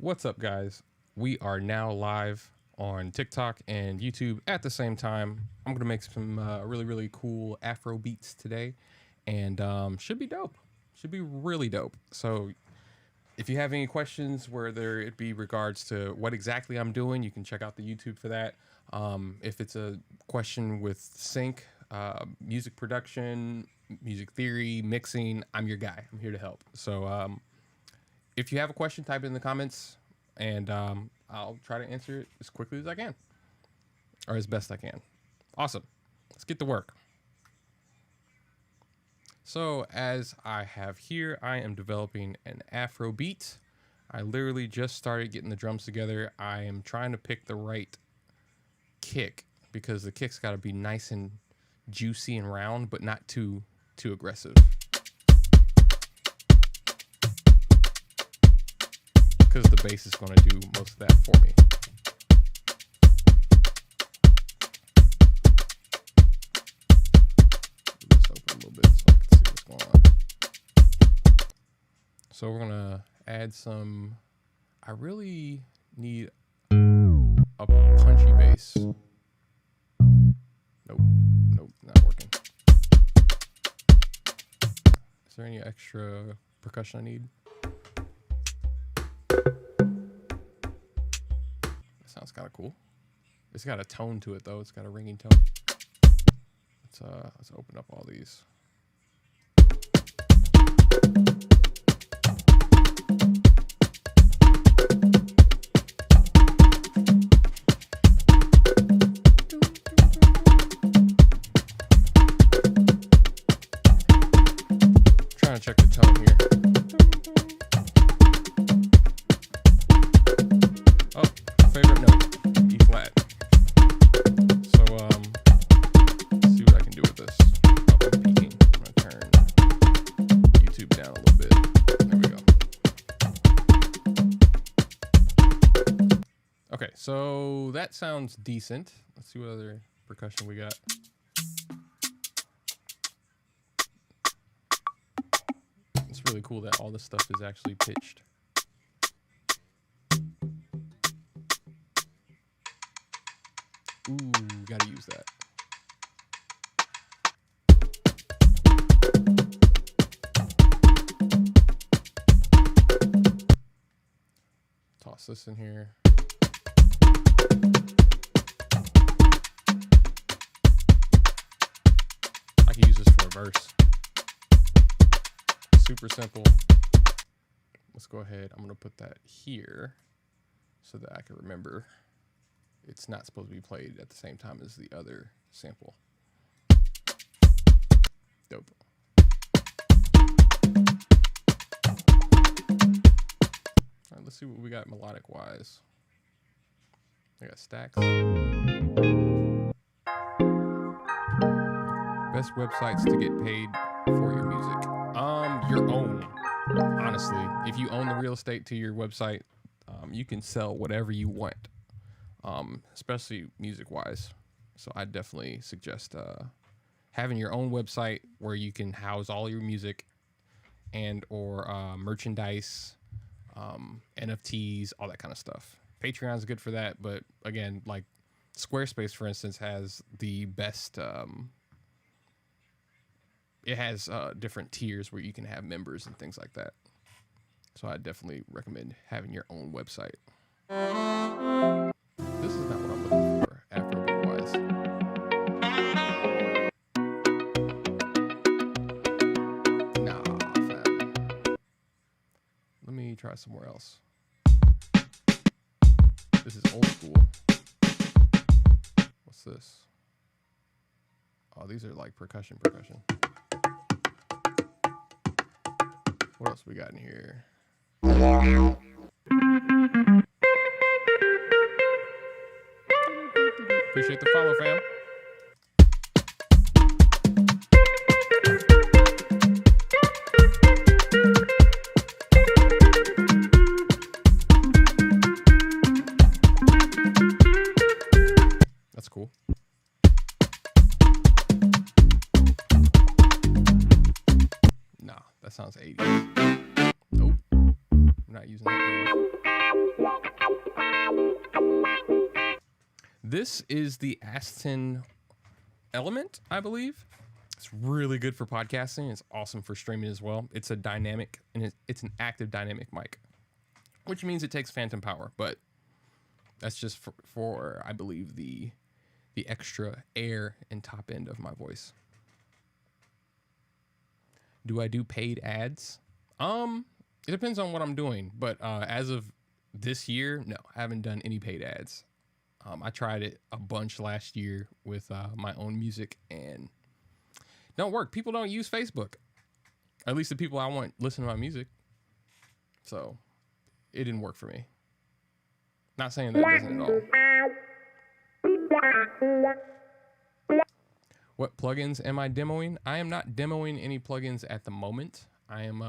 What's up, guys? We are now live on TikTok and YouTube at the same time. I'm going to make some really cool Afro beats today, and should be dope. Should be really dope. So if you have any questions, whether it be regards to what exactly I'm doing, you can check out the YouTube for that. If it's a question with sync, music production, music theory, mixing, I'm your guy. I'm here to help. So if you have a question, type it in the comments, and I'll try to answer it as quickly as I can, or as best I can. Awesome. Let's get to work. So as I have here, I am developing an Afro beat. I literally just started getting the drums together. I am trying to pick the right kick, because the kick's got to be nice and juicy and round, but not too aggressive, because the bass is going to do most of that for me. This open a little bit so I can see what's going on. So we're going to add some. I really need a punchy bass. Nope, not working. Is there any extra percussion I need? Sounds kind of cool. It's got a tone to it though. It's got a ringing tone. Let's open up all these. Trying to check the tone here. Oh, favorite note, E flat. So let's see what I can do with this. Oh, I'm peaking. I'm gonna turn YouTube down a little bit. There we go. Okay, so that sounds decent. Let's see what other percussion we got. It's really cool that all this stuff is actually pitched. Ooh, gotta use that. Toss this in here. I can use this for a verse. Super simple. Let's go ahead. I'm gonna put that here so that I can remember it's not supposed to be played at the same time as the other sample. Dope. All right, let's see what we got melodic wise. I got stacks. Best websites to get paid for your music. Your own. Honestly, if you own the real estate to your website, you can sell whatever you want. Especially music-wise. So I definitely suggest having your own website where you can house all your music and or merchandise, NFTs, all that kind of stuff. Patreon's good for that, but again, like Squarespace, for instance, has the best. It has different tiers where you can have members and things like that. So I definitely recommend having your own website. This is not what I'm looking for, Afrobeat-wise. Nah, fam. Let me try somewhere else. This is old school. What's this? Oh, these are like percussion. What else we got in here? Appreciate the follow, fam. That's cool. Nah, that sounds 80s. Nope. I'm not using that. This is the Aston Element, I believe. It's really good for podcasting. It's awesome for streaming as well. It's a dynamic, and it's an active dynamic mic, which means it takes phantom power, but that's just for I believe the extra air and top end of my voice. Do I do paid ads? It depends on what I'm doing, but as of this year, no, I haven't done any paid ads. I tried it a bunch last year with my own music, and don't work. People don't use Facebook. At least the people I want listen to my music. So it didn't work for me. Not saying that it doesn't at all. What plugins am I demoing? I am not demoing any plugins at the moment. I am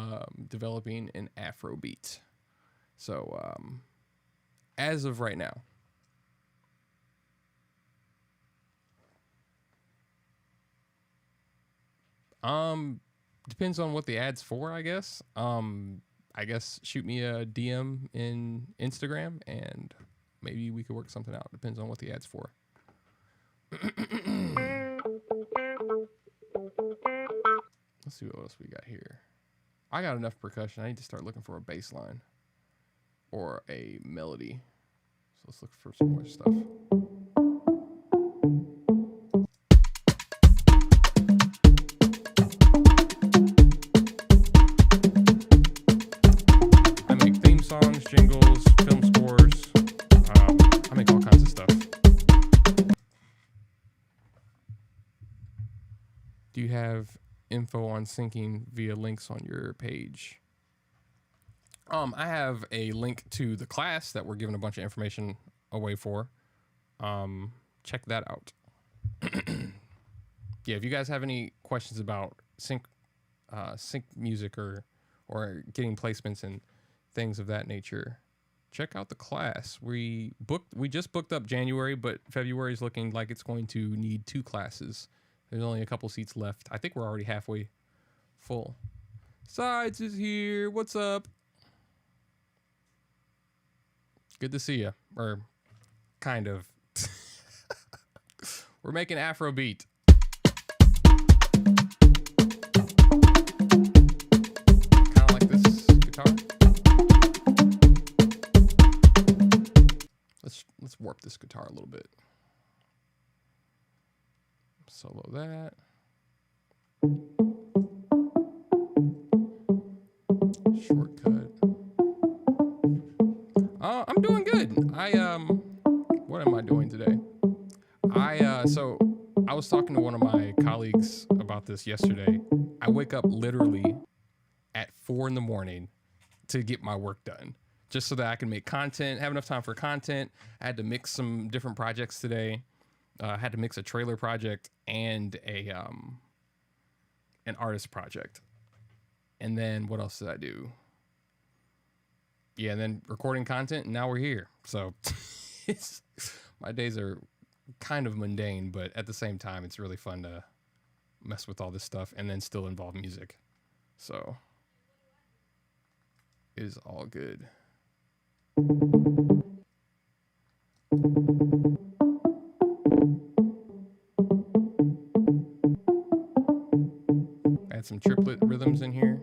developing an AfroBeat. So as of right now. Depends on what the ad's for, I guess. I guess shoot me a DM in Instagram and maybe we could work something out. Depends on what the ad's for. Let's see what else we got here. I got enough percussion. I need to start looking for a bass line or a melody. So let's look for some more stuff. Songs, jingles, film scores. I make all kinds of stuff. Do you have info on syncing via links on your page? I have a link to the class that we're giving a bunch of information away for. Check that out. Yeah, if you guys have any questions about sync music or getting placements and things of that nature, check out the class. We just booked up January, but February is looking like it's going to need 2 classes. There's only a couple seats left. I think we're already halfway full. Sides is here. What's up? Good to see you. Or kind of. We're making Afrobeat. Kind of like this guitar. Let's warp this guitar a little bit. Solo that. Shortcut. I'm doing good. What am I doing today? So I was talking to one of my colleagues about this yesterday. I wake up literally at 4 a.m. to get my work done, just so that I can make content, have enough time for content. I had to mix some different projects today. I had to mix a trailer project and an artist project. And then what else did I do? Yeah, and then recording content, and now we're here. So my days are kind of mundane, but at the same time, it's really fun to mess with all this stuff and then still involve music. So it is all good. Add some triplet rhythms in here.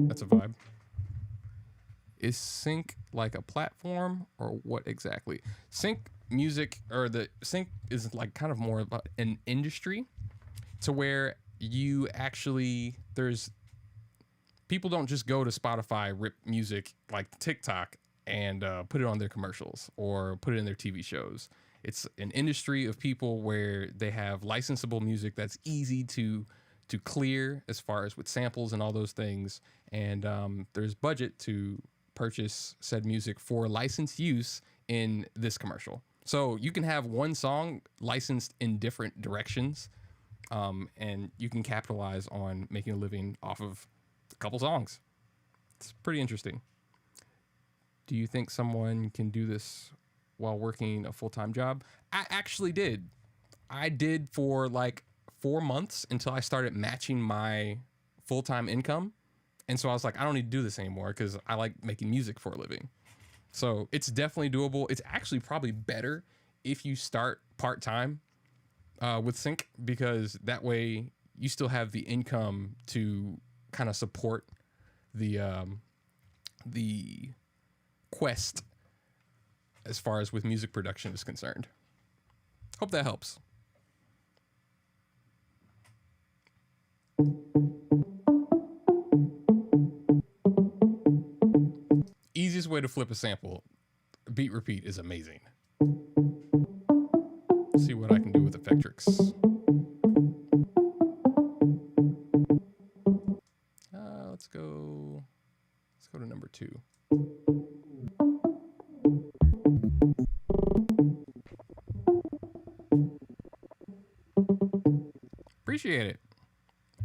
That's a vibe. Is sync like a platform or what exactly? Sync music, or the sync is like kind of more about an industry, to where you actually, there's people don't just go to Spotify, rip music like TikTok and put it on their commercials or put it in their TV shows. It's an industry of people where they have licensable music that's easy to clear as far as with samples and all those things. And there's budget to purchase said music for licensed use in this commercial. So you can have one song licensed in different directions, and you can capitalize on making a living off of a couple songs. It's pretty interesting. Do you think someone can do this while working a full-time job? I actually did. I did for like 4 months until I started matching my full-time income. And so I was like, I don't need to do this anymore because I like making music for a living. So it's definitely doable. It's actually probably better if you start part-time with Sync, because that way you still have the income to kind of support the quest as far as with music production is concerned. Hope that helps. Easiest way to flip a sample, beat repeat, is amazing. Let's see what I can do with Effectrix. Let's go to number 2. Appreciate it.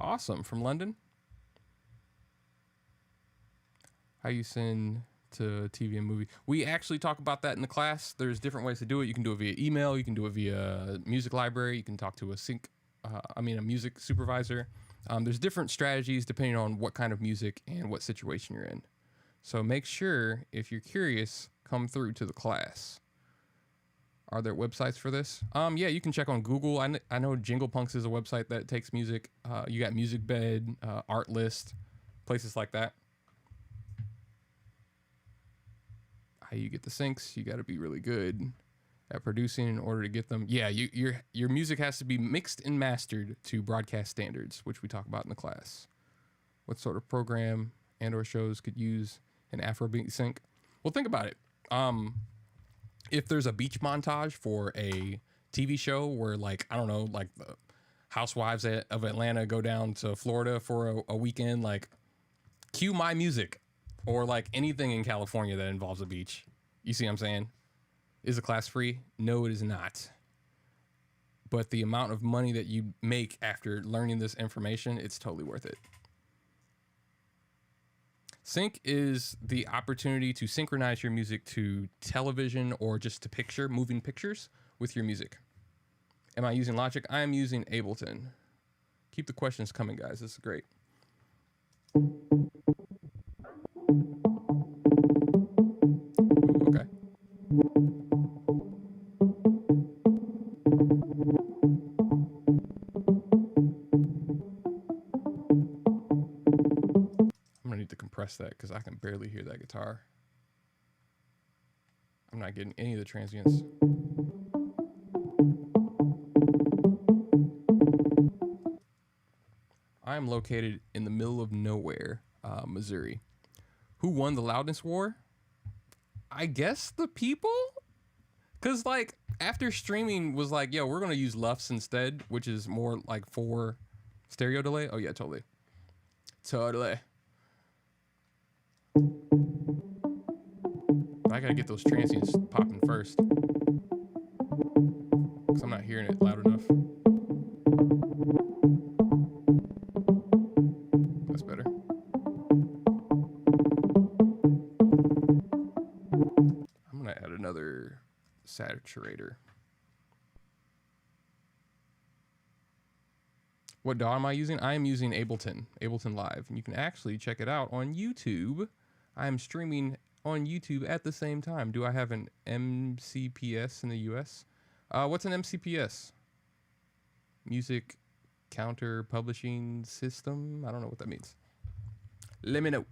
Awesome. From London. How you send to TV and movie? We actually talk about that in the class. There's different ways to do it. You can do it via email. You can do it via music library. You can talk to a music supervisor. There's different strategies depending on what kind of music and what situation you're in. So make sure, if you're curious, come through to the class. Are there websites for this? Yeah, you can check on Google. I know Jingle Punks is a website that takes music. You got MusicBed, Artlist, places like that. How you get the syncs? You got to be really good at producing in order to get them. Yeah, your music has to be mixed and mastered to broadcast standards, which we talk about in the class. What sort of program and/or shows could use an Afrobeat sync? Well, think about it. If there's a beach montage for a TV show where, like, I don't know, like the housewives of Atlanta go down to Florida for a weekend, like, cue my music, or like anything in California that involves a beach. You see what I'm saying? Is the class free? No, it is not. But the amount of money that you make after learning this information, it's totally worth it. Sync is the opportunity to synchronize your music to television or just to moving pictures with your music. Am I using Logic? I am using Ableton. Keep the questions coming, guys. This is great. Ooh, okay. I'm gonna need to compress that because I can barely hear that guitar. I'm not getting any of the transients. I am located in the middle of nowhere, Missouri. Who won the loudness war? I guess the people? Because, like, after streaming was like, yo, we're going to use LUFS instead, which is more like for stereo delay. Oh, yeah, totally. Totally. But I got to get those transients popping first, because I'm not hearing it loud enough. That's better. I'm going to add another saturator. What DAW am I using? I am using Ableton Live, and you can actually check it out on YouTube. I am streaming on YouTube at the same time. Do I have an MCPS in the US? What's an MCPS? Music Counter Publishing System? I don't know what that means. Let me know.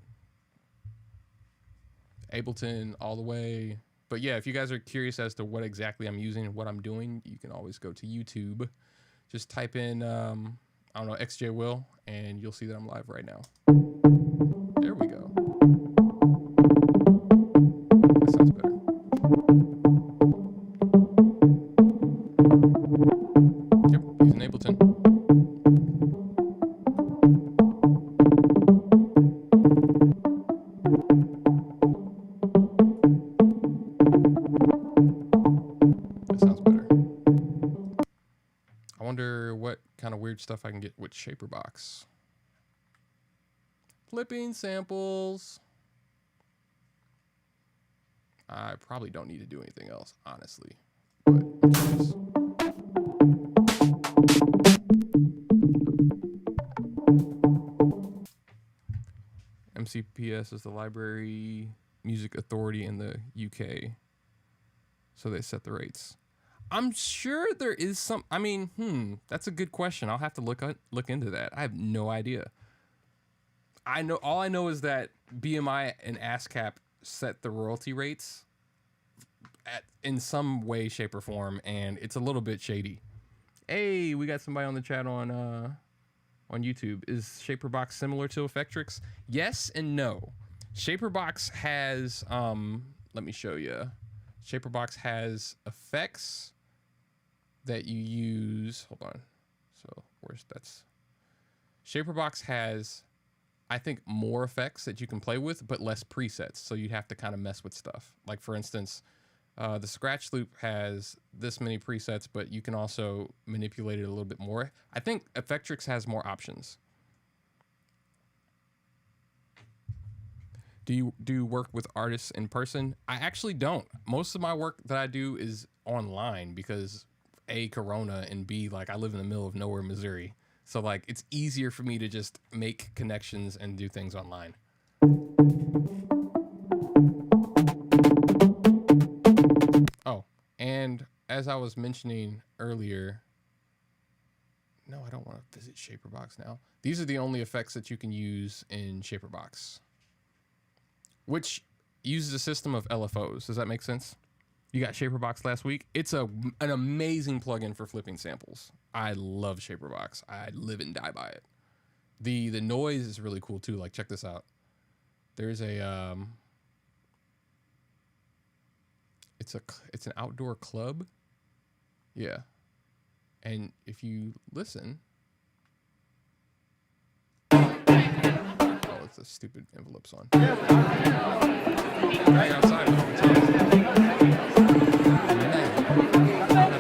Ableton all the way. But yeah, if you guys are curious as to what exactly I'm using and what I'm doing, you can always go to YouTube. Just type in, I don't know, xJ-Will, and you'll see that I'm live right now. There we go. That sounds better. Yep, using Ableton. That sounds better. I wonder what kind of weird stuff I can get with Shaperbox. Flipping samples. I probably don't need to do anything else, honestly. But I'm curious. MCPS is the Library Music Authority in the UK. So they set the rates. I'm sure there is some. I mean, that's a good question. I'll have to look into that. I have no idea. All I know is that BMI and ASCAP set the royalty rates in some way, shape, or form, and it's a little bit shady. Hey, we got somebody on the chat on YouTube. Is Shaperbox similar to Effectrix? Yes and no. Shaperbox has let me show you. Shaperbox has effects that you use. Hold on. So Shaperbox has, I think, more effects that you can play with, but less presets. So you'd have to kind of mess with stuff. Like, for instance, the scratch loop has this many presets, but you can also manipulate it a little bit more. I think Effectrix has more options. Do you work with artists in person? I actually don't. Most of my work that I do is online because A, Corona, and B, like, I live in the middle of nowhere, Missouri. So, like, it's easier for me to just make connections and do things online. Oh, and as I was mentioning earlier, no, I don't want to visit Shaperbox now. These are the only effects that you can use in Shaperbox, which uses a system of LFOs. Does that make sense? You got Shaperbox last week. It's an amazing plugin for flipping samples. I love Shaperbox. I live and die by it. The noise is really cool too. Like, check this out. There's a it's an outdoor club. Yeah. And if you listen, it's a stupid envelopes on. Right outside with all the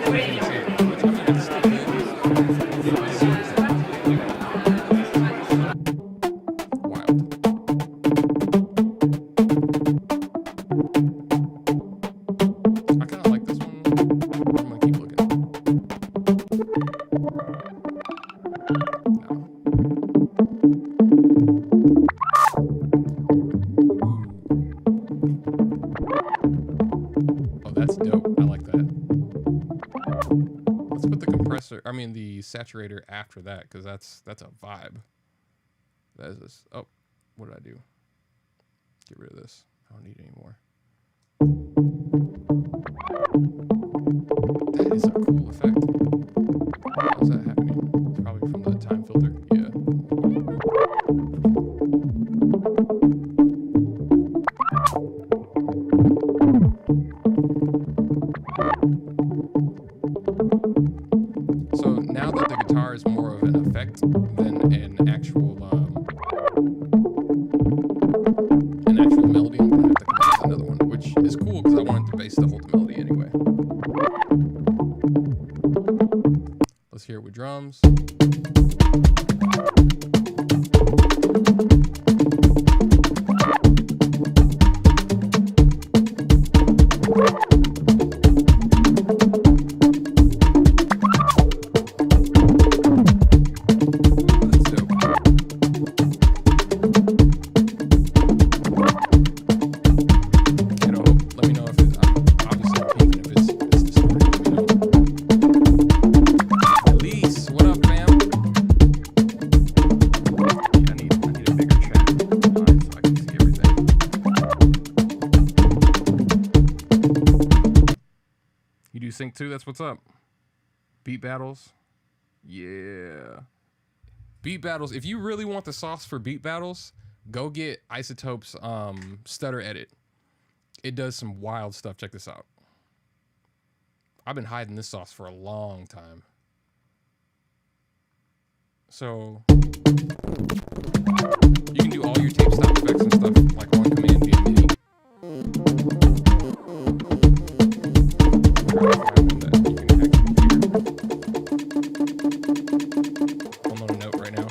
wild. I kind of like this one. I'm gonna keep looking. No. Oh, that's dope. I like that. Let's put the compressor, the saturator after that, because that's a vibe. That is this. Oh, what did I do? Get rid of this. I don't need it anymore. That is a cool effect. How is that happening? It's probably from the time filter. Yeah. So now that the guitar is more of an effect than an actual melody, I'm gonna have to come up with another one, which is cool because I wanted the bass to hold the melody anyway. Let's hear it with drums. Sync 2, that's what's up. Beat battles. Yeah. Beat battles. If you really want the sauce for beat battles, go get Isotope's stutter edit. It does some wild stuff. Check this out. I've been hiding this sauce for a long time. So you can do all your tape stop effects and stuff like on command via MIDI. I'll note a note right now.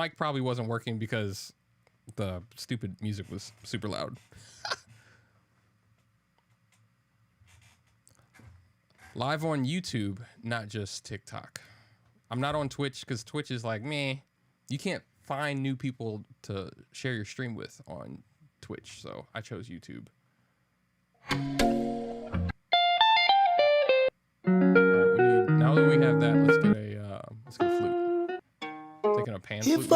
mic probably wasn't working because the stupid music was super loud. Live on YouTube, not just TikTok. I'm not on Twitch because Twitch is like, meh. You can't find new people to share your stream with on Twitch, so I chose YouTube. All right, now that we have that, let's get a flute. Taking a pan flute.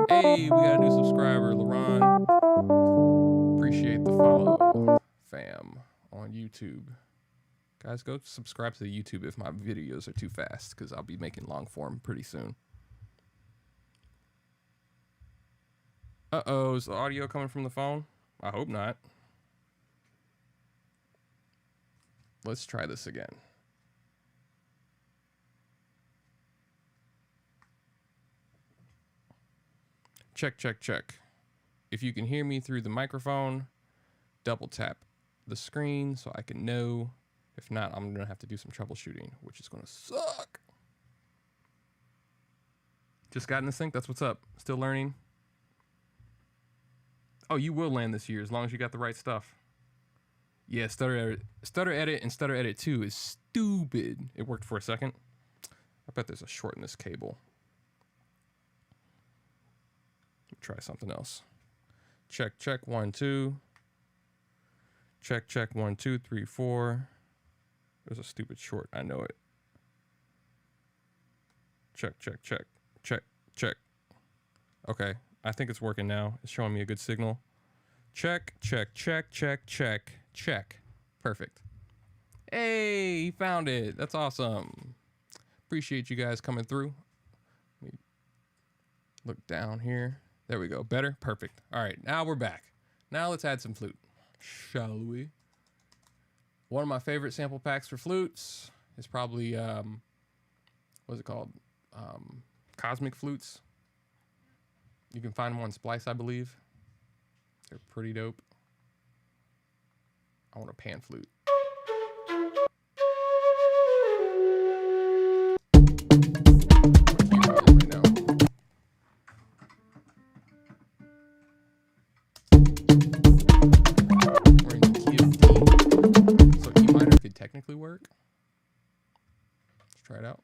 Hey, we got a new subscriber, LaRon. Appreciate the follow, fam, on YouTube. Guys, go subscribe to the YouTube if my videos are too fast, because I'll be making long form pretty soon. Uh-oh, is the audio coming from the phone? I hope not. Let's try this again. Check, check, check. If you can hear me through the microphone, double tap the screen so I can know. If not, I'm going to have to do some troubleshooting, which is going to suck. Just got in the sync. That's what's up. Still learning. Oh, you will land this year as long as you got the right stuff. Yeah, Stutter Edit and Stutter Edit 2 is stupid. It worked for a second. I bet there's a short in this cable. Try something else. Check, check, 1, 2. Check, check, 1, 2, 3, 4. There's a stupid short. I know it. Check, check, check, check, check. Okay, I think it's working now. It's showing me a good signal. Check, check, check, check, check, check. Perfect. Hey, he found it. That's awesome. Appreciate you guys coming through. Let me look down here. There we go. Better? Perfect. All right, now we're back. Now let's add some flute, shall we? One of my favorite sample packs for flutes is probably, what's it called? Cosmic flutes. You can find them on Splice, I believe. They're pretty dope. I want a pan flute. Right now. We're in the key of D. So E minor could technically work. Let's try it out.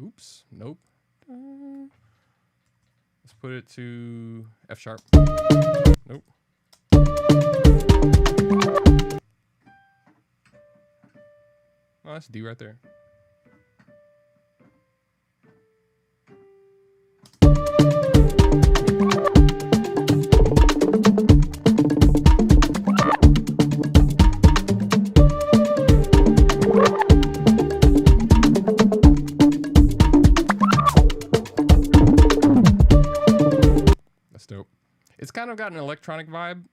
Oops. Nope. Let's put it to F sharp. Nope. Oh, that's D right there. That's dope. It's kind of got an electronic vibe,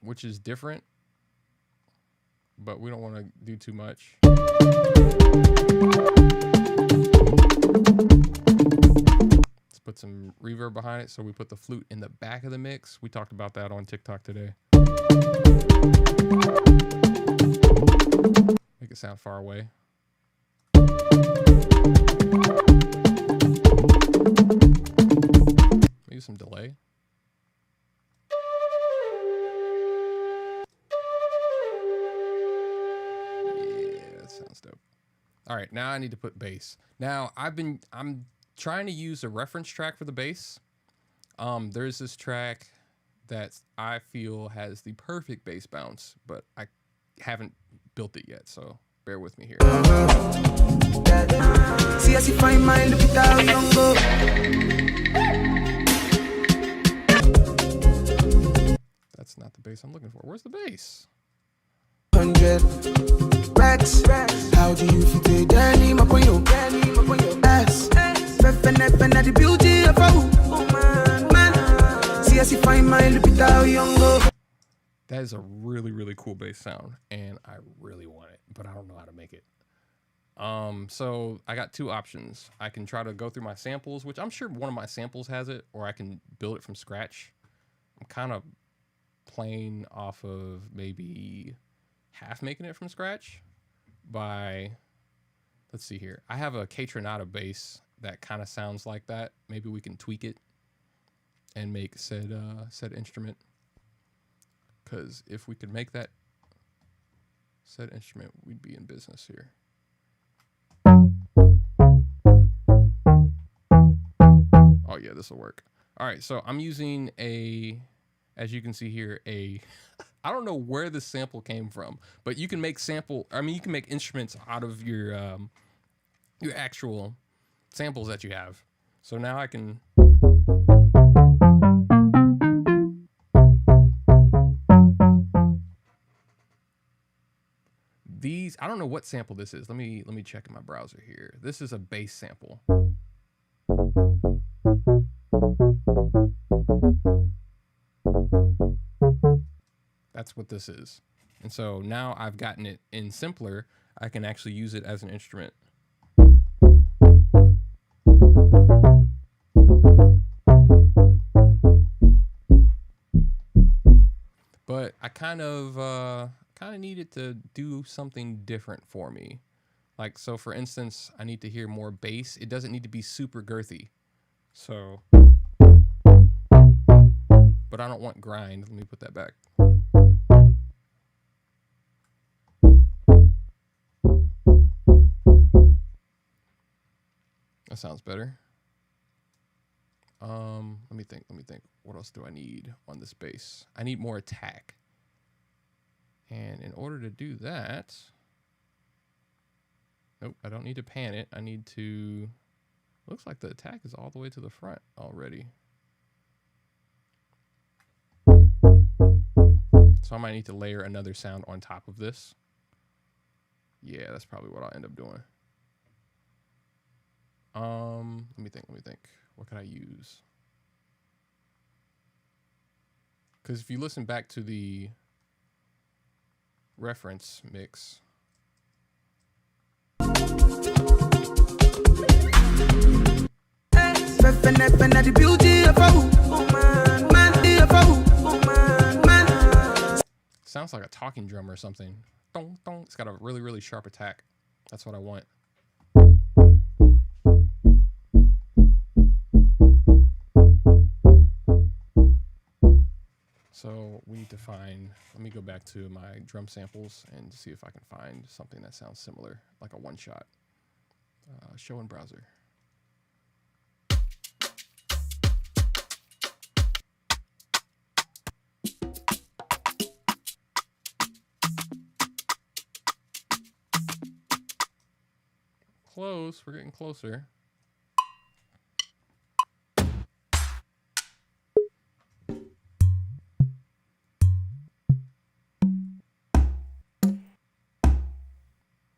which is different, but we don't want to do too much. Let's put some reverb behind it. So we put the flute in the back of the mix. We talked about that on TikTok today. Make it sound far away. Maybe some delay. Sounds dope. All right, now I need to put bass. Now I'm trying to use a reference track for the bass. There's this track that I feel has the perfect bass bounce, but I haven't built it yet, so bear with me here. That's not the bass I'm looking for. Where's the bass? 100 racks. How do you fit it? Danny, my point, your ass. The beauty of a man. See, as you find my little young. That is a really, really cool bass sound, and I really want it, but I don't know how to make it. So I got two options. I can try to go through my samples, which I'm sure one of my samples has it, or I can build it from scratch. I'm kind of playing off of maybe half making it from scratch by, let's see here. I have a Catronata bass that kind of sounds like that. Maybe we can tweak it and make said instrument. Because if we could make that said instrument, we'd be in business here. Oh yeah, this will work. All right, so I'm using as you can see here, I don't know where the sample came from, but you can make you can make instruments out of your actual samples that you have. So now I can. I don't know what sample this is. Let me check in my browser here. This is a bass sample. That's what this is. And so now I've gotten it in simpler, I can actually use it as an instrument. But I kind of needed to do something different for me. Like, so for instance, I need to hear more bass. It doesn't need to be super girthy. So, but I don't want grind. Let me put that back. That sounds better. Let me think. What else do I need on this bass? I need more attack. And in order to do that, nope, I don't need to pan it. I need to, looks like the attack is all the way to the front already. So I might need to layer another sound on top of this. Yeah, that's probably what I'll end up doing. Let me think. What can I use? Because if you listen back to the reference mix, sounds like a talking drum or something. Dong, dong. It's got a really, really sharp attack. That's what I want. So we need to find, let me go back to my drum samples and see if I can find something that sounds similar, like a one shot. Show in browser. Close, we're getting closer.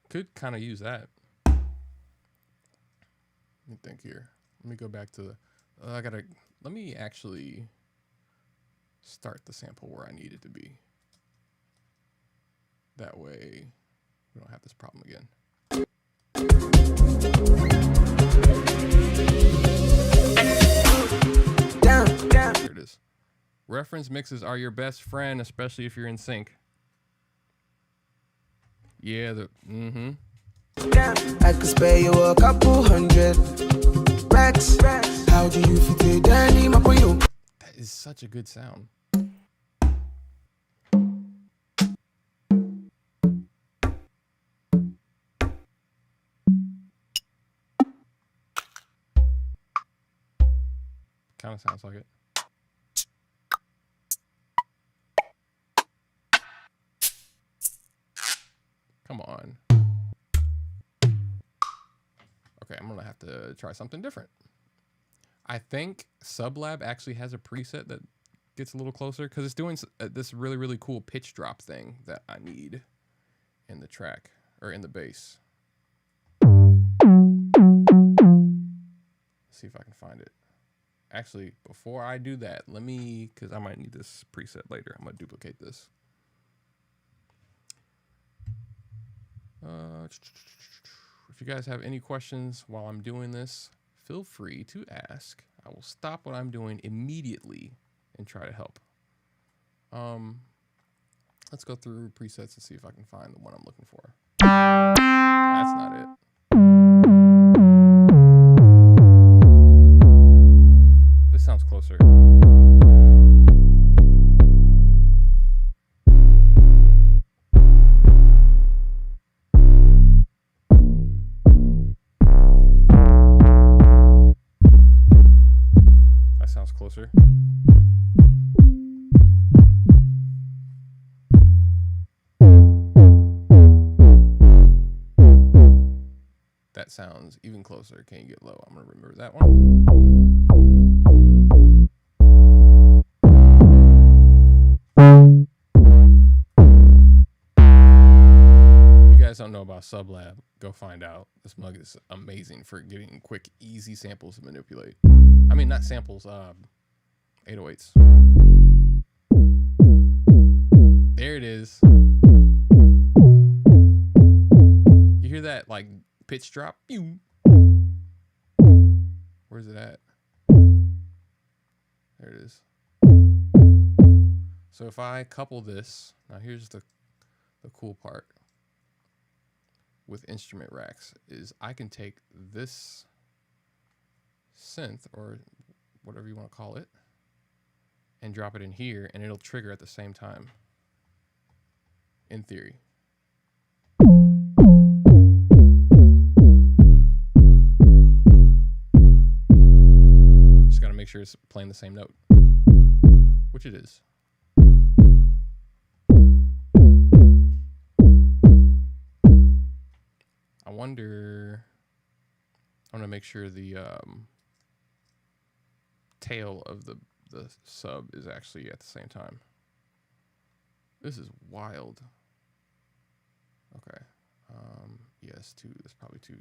Could kind of use that. Let me think here. Let me go back to the, let me actually start the sample where I need it to be. That way we don't have this problem again. Here it is. Reference mixes are your best friend, especially if you're in sync. Yeah, I could spare you a couple hundred racks. How do you fit it, Danny? That is such a good sound. Kind of sounds like it. Come on. Okay, I'm gonna have to try something different. I think Sublab actually has a preset that gets a little closer because it's doing this really, really cool pitch drop thing that I need in the track or in the bass. Let's see if I can find it. Actually, before I do that, let me, because I might need this preset later. I'm gonna duplicate this. If you guys have any questions while I'm doing this, feel free to ask. I will stop what I'm doing immediately and try to help. Let's go through presets and see if I can find the one I'm looking for. That's not it. This sounds closer. That sounds closer. That sounds even closer. Can you get low? I'm gonna remember that one. If you guys don't know about Sublab, go find out. This mug is amazing for getting quick, easy samples to manipulate. I mean, not samples, 808s. There it is. You hear that, like, pitch drop? Where's it at? There it is. So if I couple this, now here's the cool part with instrument racks is I can take this synth or whatever you want to call it and drop it in here and it'll trigger at the same time, in theory. Just got to make sure it's playing the same note, which it is. I wonder, I'm gonna make sure the tail of the sub is actually at the same time. This is wild. Okay. Yes, two. That's probably two.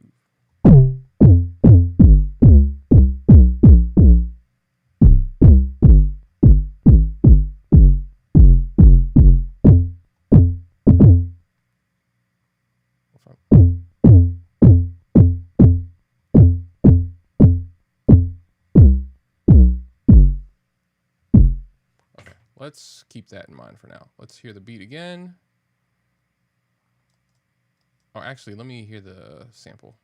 Let's keep that in mind for now. Let's hear the beat again. Oh, actually, let me hear the sample.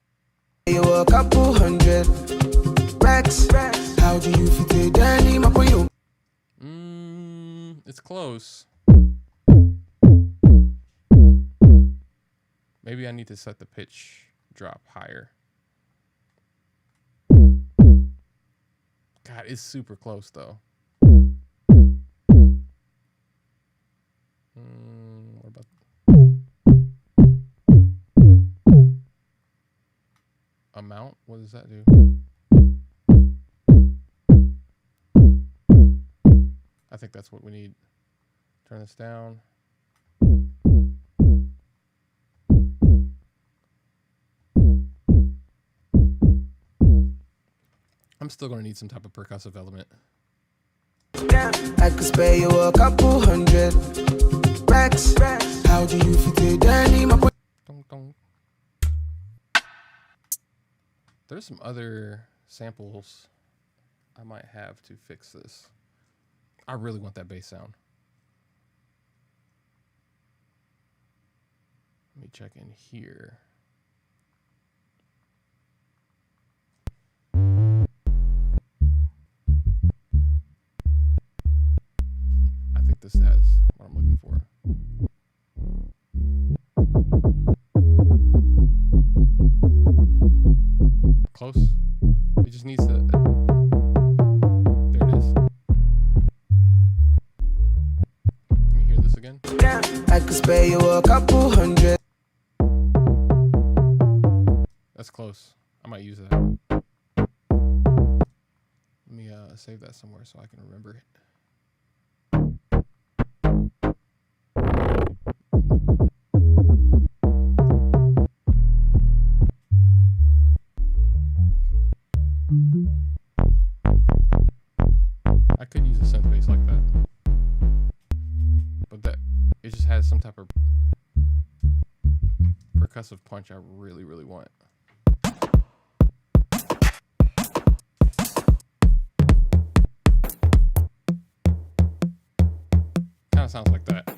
You a couple hundred racks. How do you fit it in my point? It's close. Maybe I need to set the pitch drop higher. God, it's super close though. What about amount? What does that do? I think that's what we need. Turn this down. I'm still going to need some type of percussive element. I could spare you a couple hundred racks. How do you fit it in my point? There's some other samples I might have to fix this. I really want that bass sound. Let me check in here. I think this has what I'm looking for. Close. It just needs to. There it is. Let me hear this again. I could spare you a couple hundred. That's close. I might use that. Let me save that somewhere so I can remember it. I could use a synth bass like that, but it just has some type of percussive punch I really, really want. Kind of sounds like that.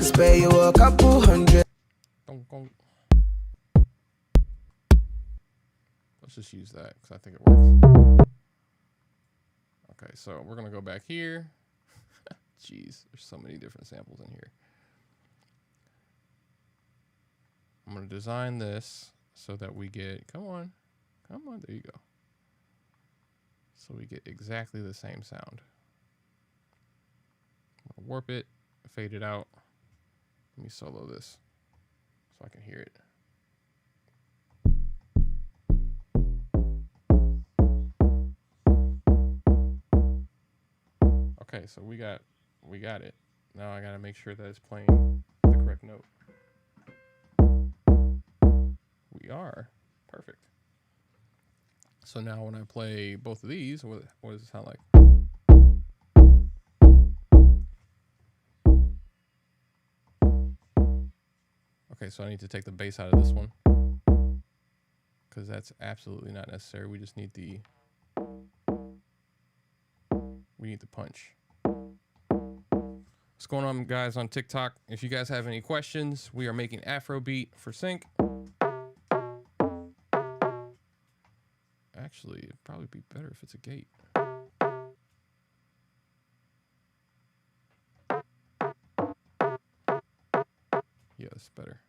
could spare you a couple hundred. Let's just use that because I think it works. Okay, so we're gonna go back here. Jeez, there's so many different samples in here. I'm gonna design this so that we get, come on, there you go. So we get exactly the same sound. I'm gonna warp it, fade it out. Let me solo this so I can hear it. Okay, so we got it. Now I gotta make sure that it's playing the correct note. We are. Perfect. So now when I play both of these, what does it sound like? Okay, so I need to take the bass out of this one because that's absolutely not necessary. We just need the punch. What's going on, guys, on TikTok? If you guys have any questions, we are making Afrobeat for sync. Actually, it'd probably be better if it's a gate. Yeah, it's better.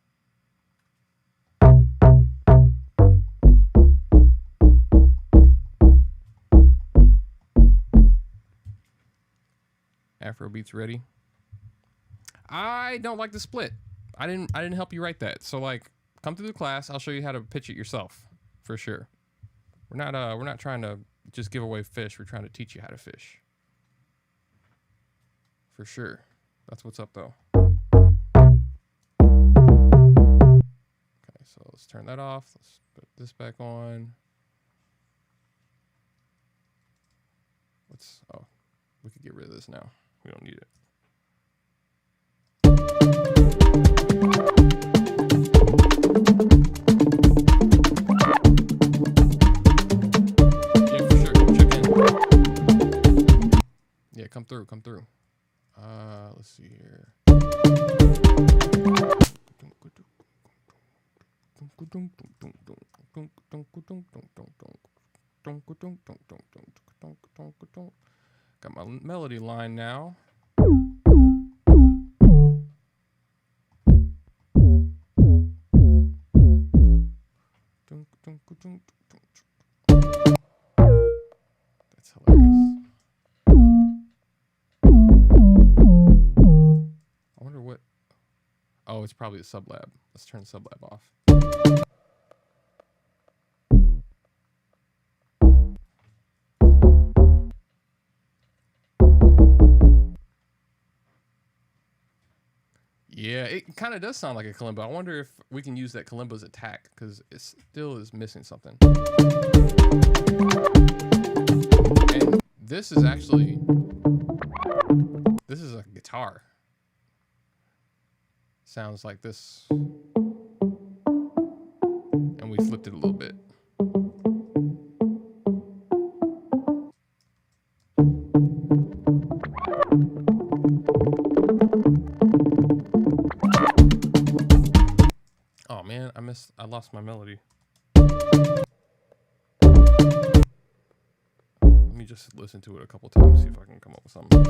Afrobeats ready. I don't like the split. I didn't help you write that. So like, come through the class. I'll show you how to pitch it yourself, for sure. We're not trying to just give away fish. We're trying to teach you how to fish. For sure. That's what's up though. Okay, so let's turn that off. Let's put this back on. We could get rid of this now. We don't need it. Yeah, for sure. Check in. Yeah, come through. Let's see here. Got my melody line now. That's hilarious. I wonder what. Oh, it's probably a sublab. Let's turn sublab off. Yeah, it kind of does sound like a kalimba. I wonder if we can use that kalimba as attack because it still is missing something. And this is a guitar. Sounds like this. And we flipped it a little bit. Oh man, I lost my melody. Let me just listen to it a couple times, see if I can come up with something.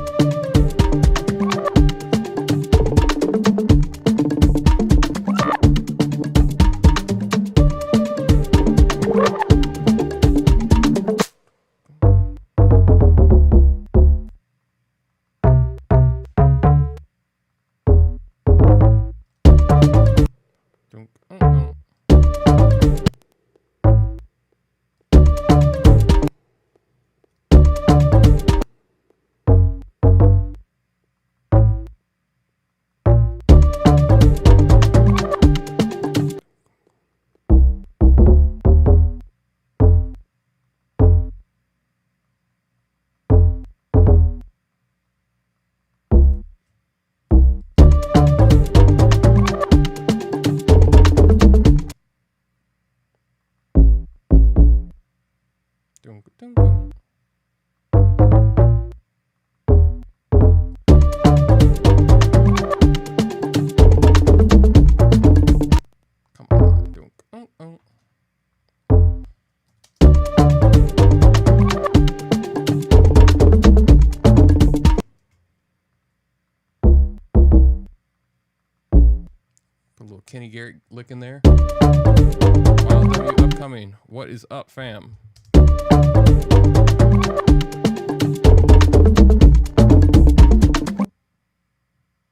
Kenny Garrett lick in there. Wild W upcoming. What is up, fam?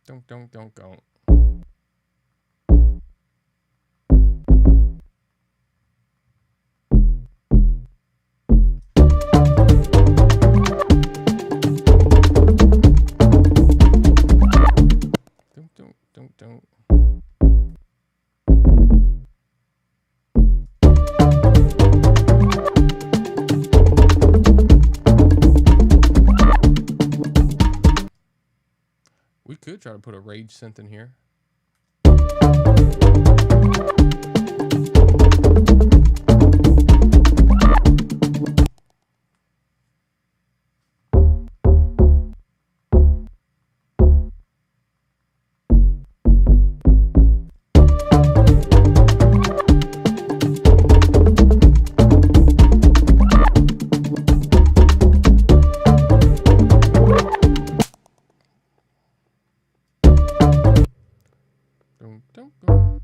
Don't. Don't. We could try to put a rage synth in here. Don't go.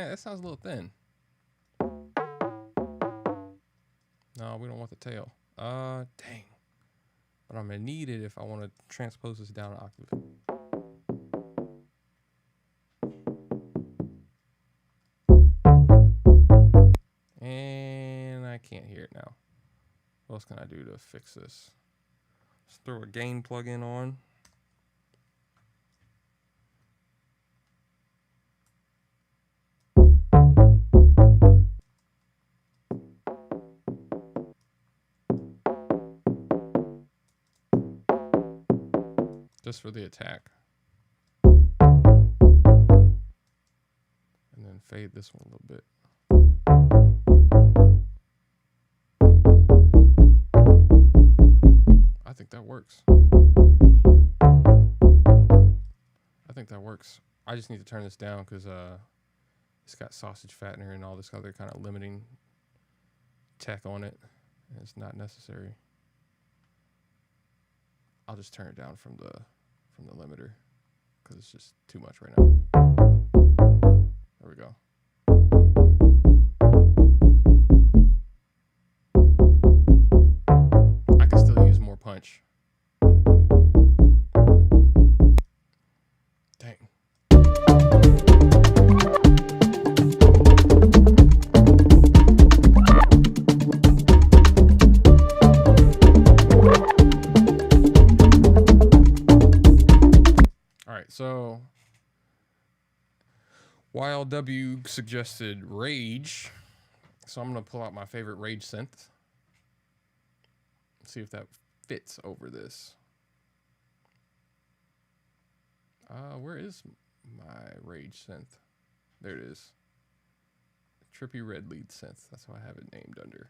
That sounds a little thin. No, we don't want the tail. Dang. But I'm gonna need it if I want to transpose this down an octave. And I can't hear it now. What else can I do to fix this? Let's throw a gain plugin on. Just for the attack. And then fade this one a little bit. I think that works. I just need to turn this down because it's got sausage fattener and all this other kind of limiting tech on it. And it's not necessary. I'll just turn it down from the limiter because it's just too much right now. There we go. I can still use more punch. Dang. So, Wild W suggested Rage. So I'm going to pull out my favorite Rage synth. See if that fits over this. Where is my Rage synth? There it is. Trippy Red Lead synth. That's what I have it named under.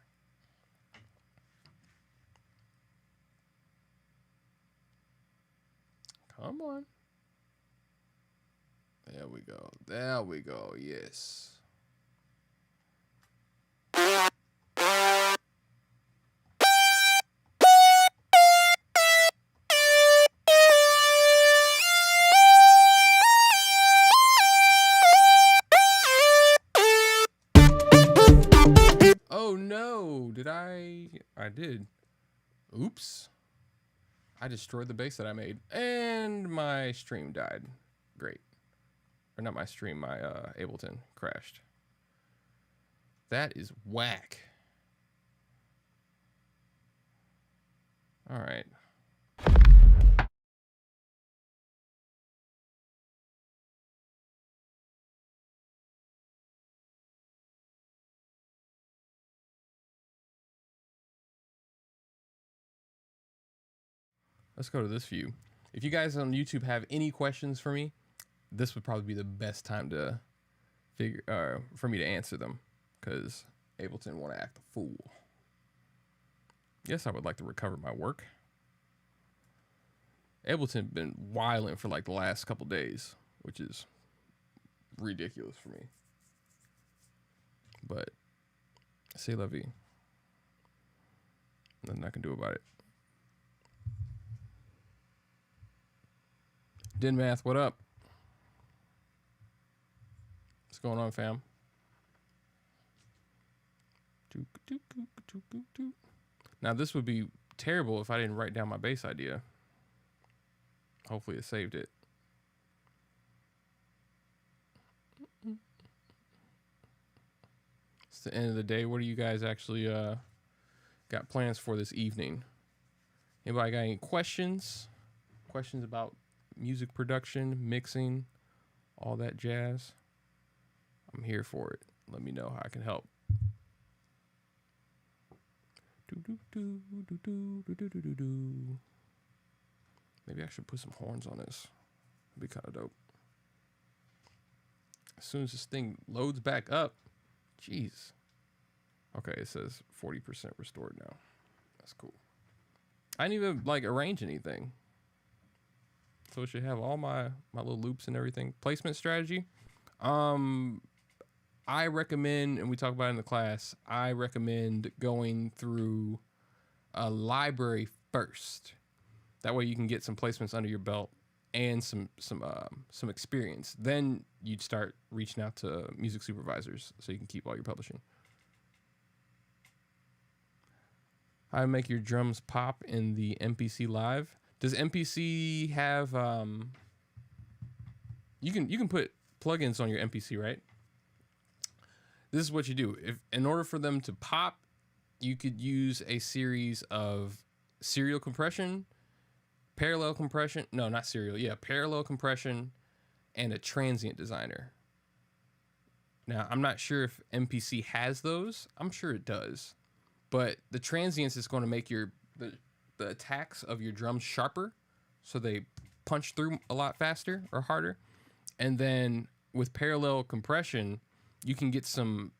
Come on. There we go. There we go. Yes. Oh no. Did I did. Oops. I destroyed the bass that I made and my stream died. Great. Or not my stream, my Ableton crashed. That is whack. All right. Let's go to this view. If you guys on YouTube have any questions for me, this would probably be the best time to for me to answer them, because Ableton want to act a fool. Yes, I would like to recover my work. Ableton been wilding for like the last couple days, which is ridiculous for me. But c'est la vie. Nothing I can do about it. Din Math, what up? What's going on, fam? Now, this would be terrible if I didn't write down my bass idea. Hopefully it saved it. It's the end of the day. What do you guys actually got plans for this evening? Anybody got any questions? Questions about music production, mixing, all that jazz? I'm here for it. Let me know how I can help. Maybe I should put some horns on this. That'd be kind of dope. As soon as this thing loads back up, jeez. Okay, it says 40% restored now. That's cool. I didn't even like arrange anything. So it should have all my little loops and everything. Placement strategy. I recommend, and we talk about it in the class, I recommend going through a library first. That way you can get some placements under your belt and some experience. Then you'd start reaching out to music supervisors so you can keep all your publishing. How to make your drums pop in the MPC Live. Does MPC have you can put plugins on your MPC, right? This is what you do. If in order for them to pop, you could use a series of serial compression, parallel compression. No, not serial. Yeah, parallel compression and a transient designer. Now, I'm not sure if MPC has those. I'm sure it does. But the transients is going to make the attacks of your drums sharper, so they punch through a lot faster or harder. And then with parallel compression, you can get some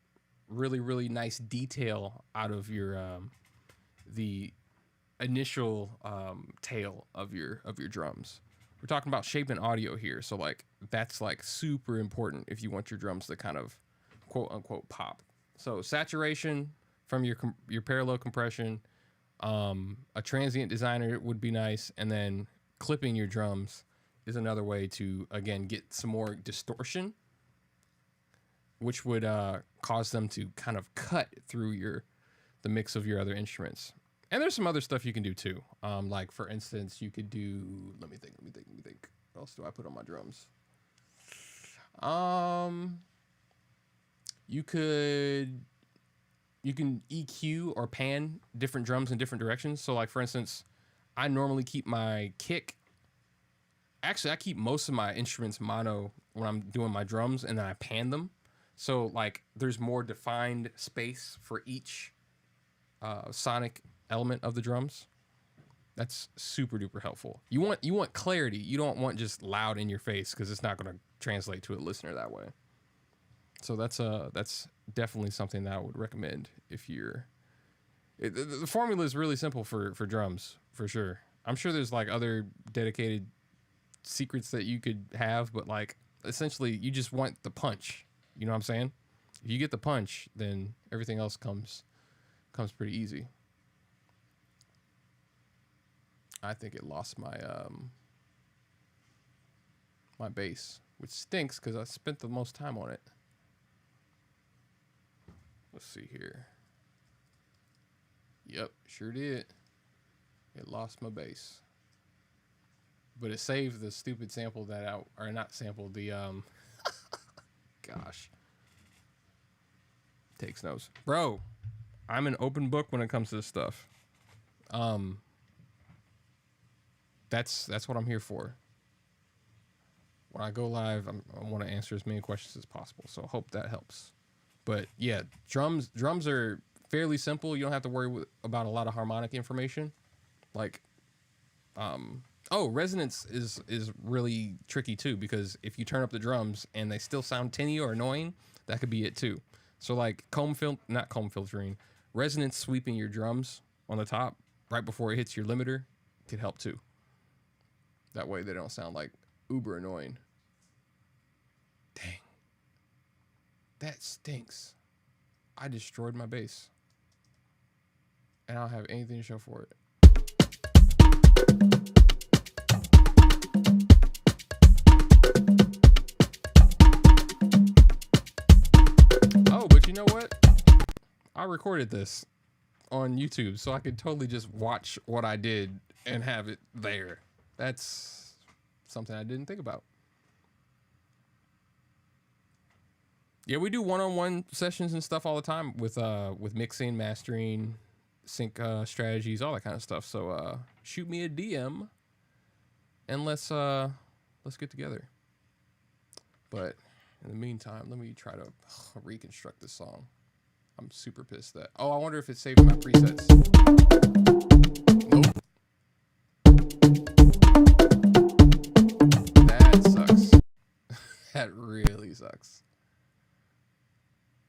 really, really nice detail out of your the initial tail of your drums. We're talking about shape and audio here, so like that's like super important if you want your drums to kind of quote unquote pop. So saturation from your parallel compression, a transient designer would be nice, and then clipping your drums is another way to again get some more distortion, which would cause them to kind of cut through the mix of your other instruments. And there's some other stuff you can do too. Like for instance, you could do, let me think. What else do I put on my drums? You can EQ or pan different drums in different directions. So like for instance, I normally keep my kick. Actually, I keep most of my instruments mono when I'm doing my drums, and then I pan them. So like there's more defined space for each sonic element of the drums. That's super duper helpful. You want clarity. You don't want just loud in your face, because it's not going to translate to a listener that way. So that's definitely something that I would recommend if you're. The formula is really simple for drums, for sure. I'm sure there's like other dedicated secrets that you could have, but like essentially you just want the punch. You know what I'm saying? If you get the punch, then everything else comes pretty easy. I think it lost my my bass, which stinks because I spent the most time on it. Let's see here. Yep, sure did. It lost my bass. But it saved the stupid sample or not sample, the gosh. Takes notes. Bro, I'm an open book when it comes to this stuff. That's what I'm here for. When I go live, I want to answer as many questions as possible. So I hope that helps. But yeah, drums are fairly simple. You don't have to worry about a lot of harmonic information. Like, resonance is really tricky too, because if you turn up the drums and they still sound tinny or annoying, that could be it too. So like not comb filtering, resonance sweeping your drums on the top right before it hits your limiter could help too. That way they don't sound like uber annoying. Dang. That stinks. I destroyed my bass. And I don't have anything to show for it. Oh, but you know what? I recorded this on YouTube, so I could totally just watch what I did and have it there. That's something I didn't think about. Yeah, we do one-on-one sessions and stuff all the time with mixing, mastering, sync strategies, all that kind of stuff. So shoot me a DM and let's get together. But in the meantime, let me try to reconstruct this song. I'm super pissed that. Oh, I wonder if it's saved in my presets. Nope. That sucks. That really sucks.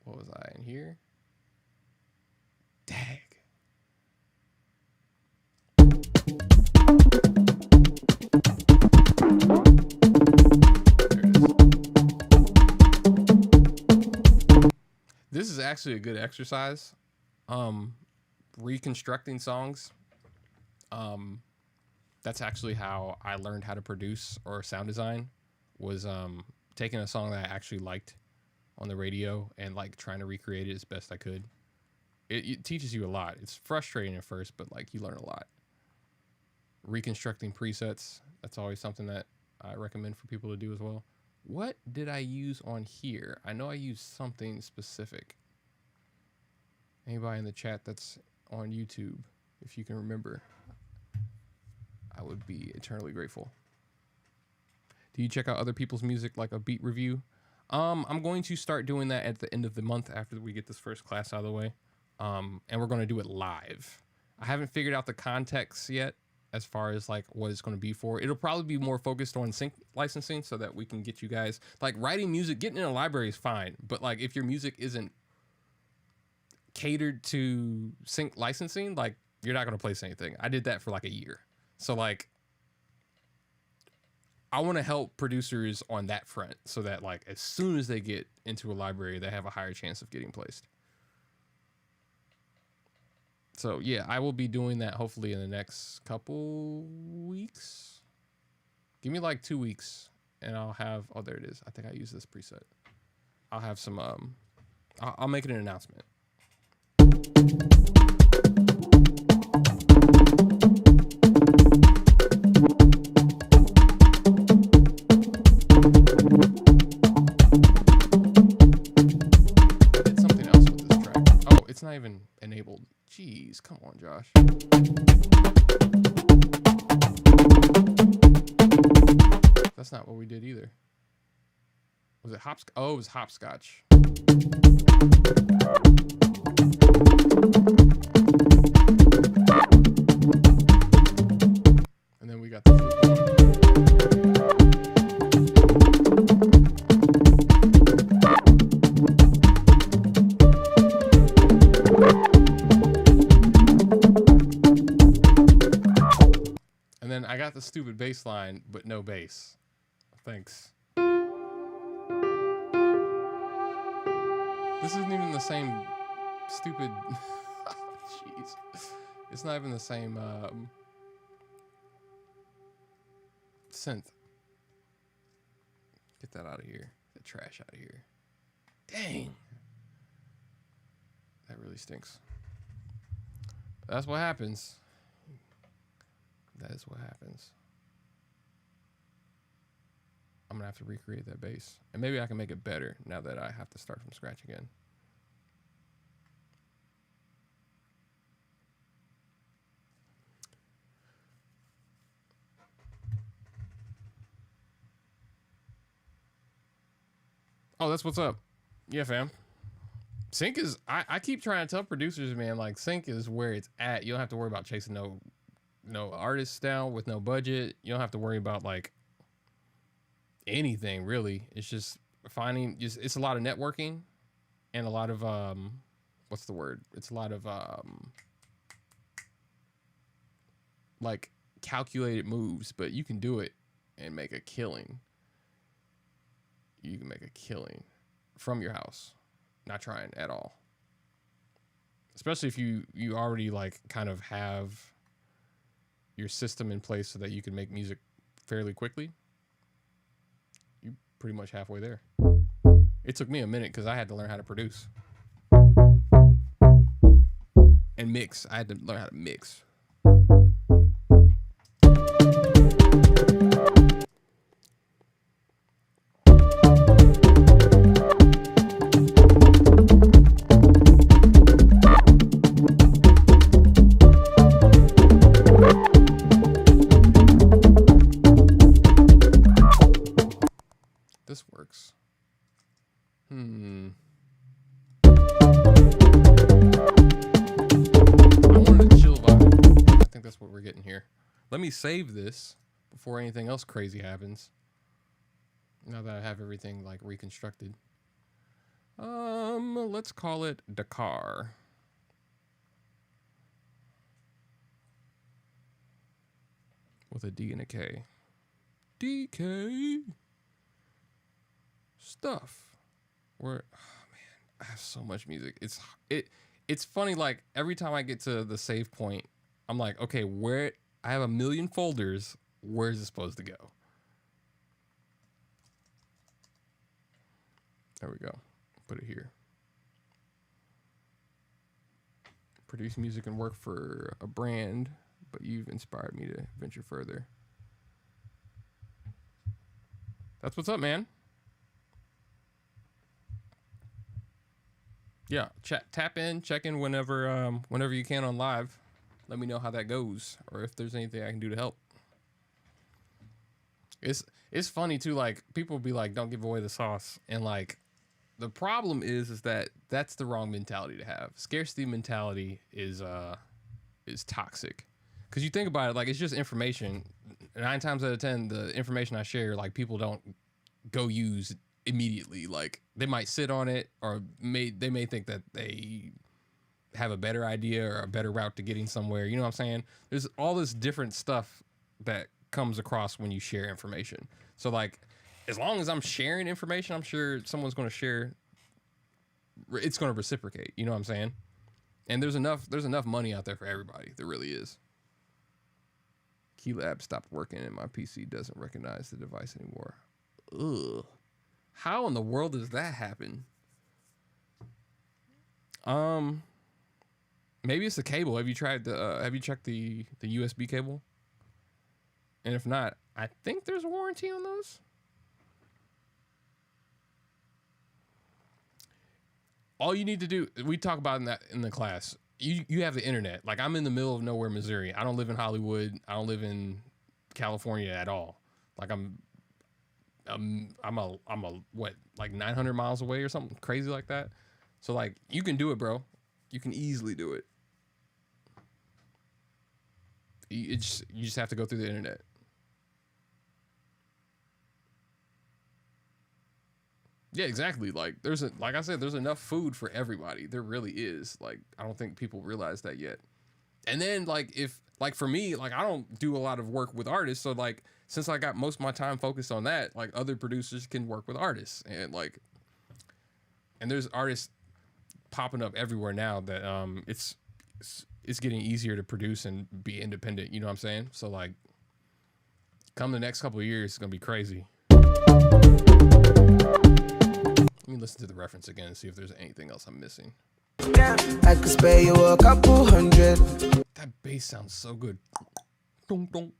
What was I in here? Dag. This is actually a good exercise. Reconstructing songs. That's actually how I learned how to produce or sound design, was taking a song that I actually liked on the radio and like trying to recreate it as best I could. It teaches you a lot. It's frustrating at first, but like you learn a lot. Reconstructing presets, that's always something that I recommend for people to do as well. What did I use on here? I know I used something specific. Anybody in the chat that's on YouTube, if you can remember, I would be eternally grateful. Do you check out other people's music, like a beat review? I'm going to start doing that at the end of the month after we get this first class out of the way. And we're going to do it live. I haven't figured out the context yet as far as like what it's going to be for. It'll probably be more focused on sync licensing so that we can get you guys, like, writing music, getting in a library is fine. But like if your music isn't catered to sync licensing, like you're not going to place anything. I did that for like a year. So like I want to help producers on that front so that like as soon as they get into a library, they have a higher chance of getting placed. So yeah, I will be doing that hopefully in the next couple weeks. Give me like 2 weeks and I'll have, oh, there it is. I think I use this preset. I'll have some, I'll make it an announcement. I did something else with this track. Oh, it's not even enabled. Jeez, come on, Josh. That's not what we did either. Was it hopscotch? Oh, it was hopscotch. And then we got the flute one. And then I got the stupid bass line, but no bass. Thanks. This isn't even the same stupid... Jeez. It's not even the same synth. Get that out of here. Get the trash out of here. Dang. That really stinks. That's what happens. That is what happens. I'm gonna have to recreate that bass. And maybe I can make it better now that I have to start from scratch again. Oh, that's what's up. Yeah, fam. Sync is, I keep trying to tell producers, man, like sync is where it's at. You don't have to worry about chasing no artists down with no budget. You don't have to worry about like anything really. It's just finding, it's a lot of networking and a lot of what's the word? It's a lot of like calculated moves, but you can do it and make a killing. You can make a killing from your house, not trying at all. Especially if you already like kind of have your system in place so that you can make music fairly quickly. You pretty much halfway there. It took me a minute because I had to learn how to produce and mix. I had to learn how to mix. This works. I wanted a chill vibe. I think that's what we're getting here. Let me save this before anything else crazy happens. Now that I have everything like reconstructed. Let's call it Dakar. With a D and a K. DK stuff. Where, oh man, I have so much music. It's funny, like every time I get to the save point, I'm like, okay, where I have a million folders, where's it supposed to go? There we go. Put it here. Produce music and work for a brand, but you've inspired me to venture further. That's what's up, man. Yeah, tap in, check in whenever you can on live. Let me know how that goes, or if there's anything I can do to help. It's funny too. Like people will be like, "Don't give away the sauce," and like the problem is that that's the wrong mentality to have. Scarcity mentality is toxic, because you think about it, like it's just information. 9 times out of 10, the information I share, like people don't go use immediately. Like they might sit on it, or they may think that they have a better idea or a better route to getting somewhere. You know what I'm saying? There's all this different stuff that comes across when you share information. So like, as long as I'm sharing information, I'm sure someone's going to share. It's going to reciprocate. You know what I'm saying? And there's enough money out there for everybody. There really is. Keylab stopped working and my PC doesn't recognize the device anymore. Ugh. How in the world does that happen? Maybe it's the cable. Have you checked the USB cable? And if not, I think there's a warranty on those. All you need to do, we talk about in the class. You have the internet. Like I'm in the middle of nowhere, Missouri. I don't live in Hollywood. I don't live in California at all. Like I'm what, like 900 miles away or something crazy like that. So like you can do it, bro. You can easily do it. You just have to go through the internet. Yeah, exactly. Like like I said, there's enough food for everybody. There really is. Like I don't think people realize that yet. And then like for me, like I don't do a lot of work with artists, so like since I got most of my time focused on that, like other producers can work with artists, and there's artists popping up everywhere now that it's getting easier to produce and be independent. You know what I'm saying? So like, come the next couple of years, it's gonna be crazy. Let me listen to the reference again and see if there's anything else I'm missing. Yeah, I could spare you a couple hundred. That bass sounds so good. Dun, dun,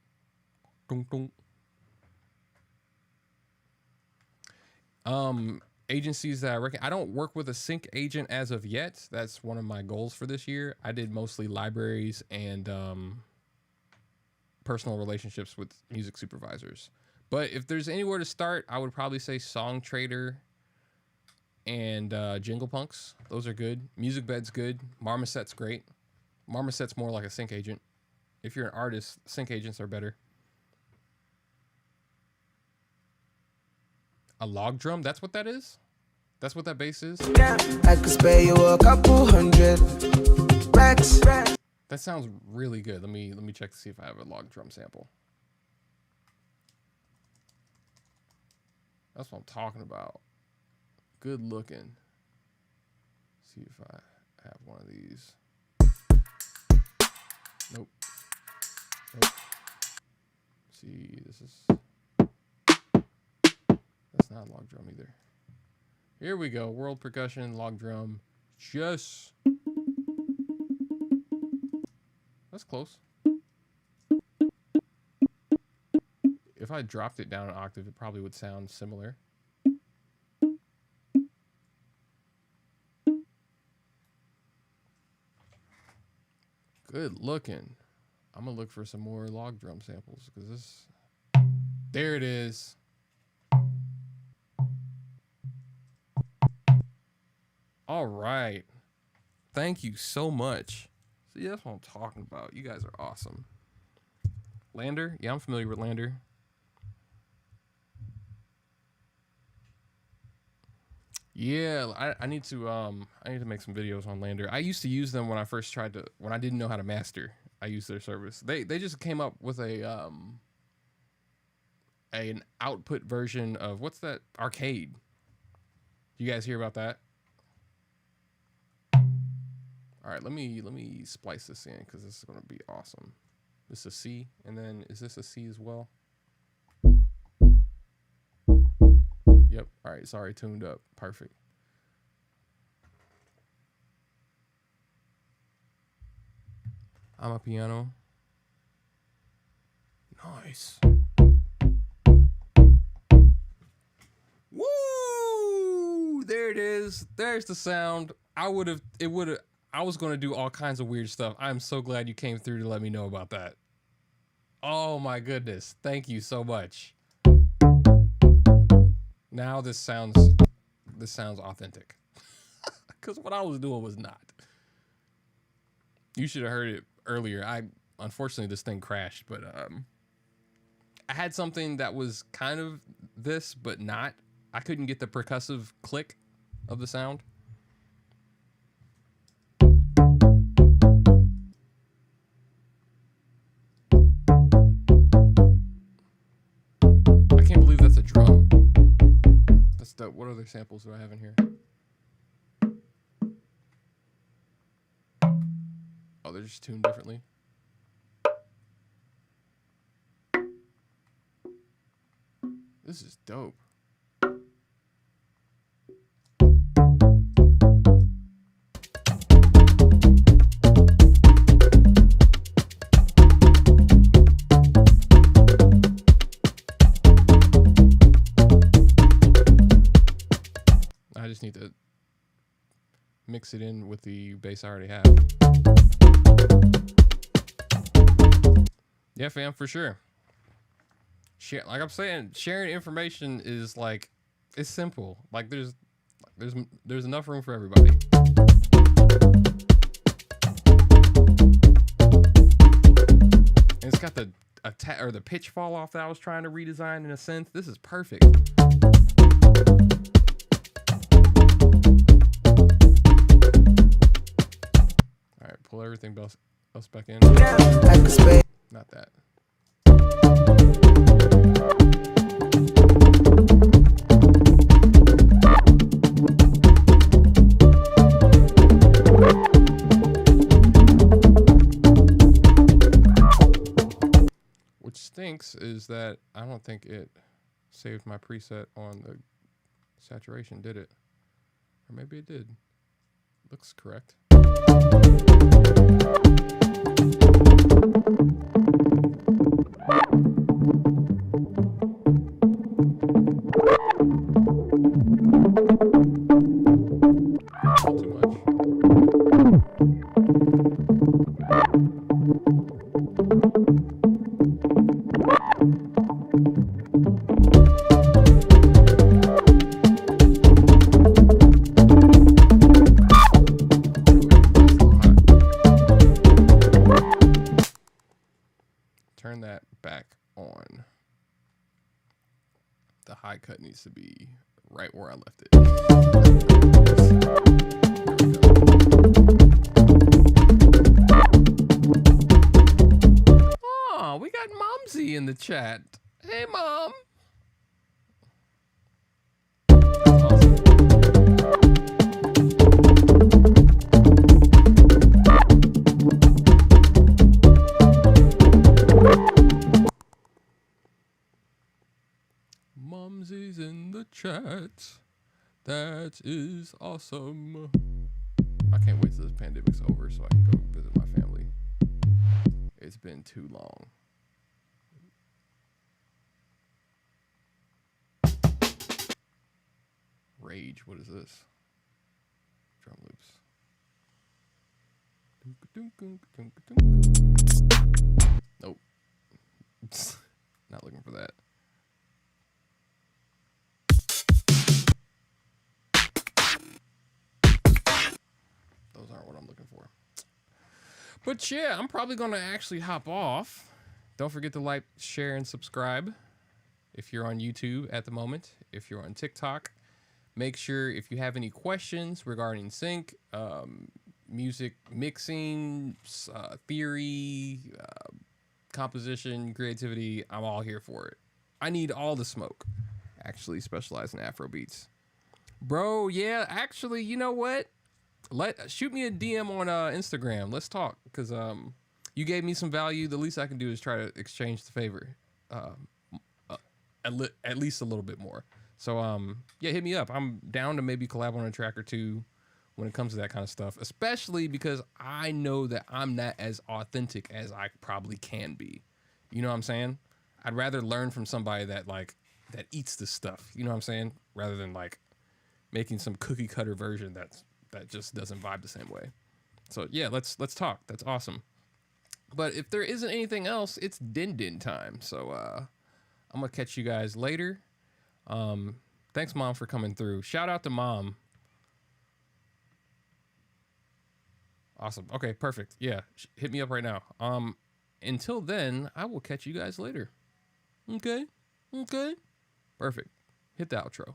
dun, dun. Agencies that I reckon, I don't work with a sync agent as of yet. That's one of my goals for this year. I did mostly libraries and personal relationships with music supervisors. But if there's anywhere to start, I would probably say Song Trader and Jingle Punks. Those are good. Music Bed's good. Marmoset's great. Marmoset's more like a sync agent. If you're an artist, sync agents are better. A log drum, that's what that is? That's what that bass is? Yeah, I could spare you a couple hundred racks. That sounds really good. Let me check to see if I have a log drum sample. That's what I'm talking about. Good looking. See if I have one of these. Nope. Nope. See, this is... That's not a log drum either. Here we go. World percussion, log drum. Just... That's close. If I dropped it down an octave, it probably would sound similar. Good looking. I'm gonna look for some more log drum samples because this... There it is. All right. Thank you so much. See, that's what I'm talking about. You guys are awesome. Lander? Yeah, I'm familiar with Lander. Yeah, I need to make some videos on Lander. I used to use them when I first tried to, when I didn't know how to master. I used their service. They just came up with an output version of, what's that? Arcade. You guys hear about that? All right, let me splice this in because this is going to be awesome. This is a C, and then is this a C as well? Yep. All right, sorry, tuned up. Perfect. I'm a piano. Nice. Woo! There it is. There's the sound. I was going to do all kinds of weird stuff. I'm so glad you came through to let me know about that. Oh my goodness. Thank you so much. Now this sounds authentic. Cuz what I was doing was not. You should have heard it earlier. Unfortunately this thing crashed, but I had something that was kind of this but not. I couldn't get the percussive click of the sound. I can't believe that's a drum. That's dope. What other samples do I have in here? Oh, they're just tuned differently. This is dope. I just need to mix it in with the bass I already have. Yeah, fam, for sure. Like I'm saying, sharing information is like, it's simple. Like there's enough room for everybody. And it's got the pitch fall off that I was trying to redesign in a sense. This is perfect. All right, pull everything else back in. Not that. Which stinks is that I don't think it saved my preset on the saturation, did it? Or maybe it did. Looks correct. Turn that back on. The high cut needs to be right where I left it. There we go. Oh, we got Momsy in the chat. Hey, Mom. Momsy's in the chat. That is awesome. I can't wait till this pandemic's over so I can go visit my family. It's been too long. Rage, what is this? Drum loops. Nope. Not looking for that. Those aren't what I'm looking for. But yeah, I'm probably going to actually hop off. Don't forget to like, share, and subscribe if you're on YouTube at the moment. If you're on TikTok, make sure if you have any questions regarding sync, music mixing, theory, composition, creativity, I'm all here for it. I need all the smoke. Actually specialize in Afro beats. Bro, yeah, actually, you know what? Shoot me a DM on Instagram. Let's talk, because you gave me some value. The least I can do is try to exchange the favor, at least a little bit more. So yeah, hit me up. I'm down to maybe collab on a track or two when it comes to that kind of stuff, especially because I know that I'm not as authentic as I probably can be. You know what I'm saying? I'd rather learn from somebody that eats this stuff. You know what I'm saying? Rather than making some cookie cutter version that just doesn't vibe the same way. So yeah, let's talk. That's awesome. But if there isn't anything else, it's din time. So I'm gonna catch you guys later. Thanks, Mom, for coming through. Shout out to Mom. Awesome. Okay, perfect. Yeah, hit me up right now. Until then, I will catch you guys later. Okay. Perfect. Hit the outro.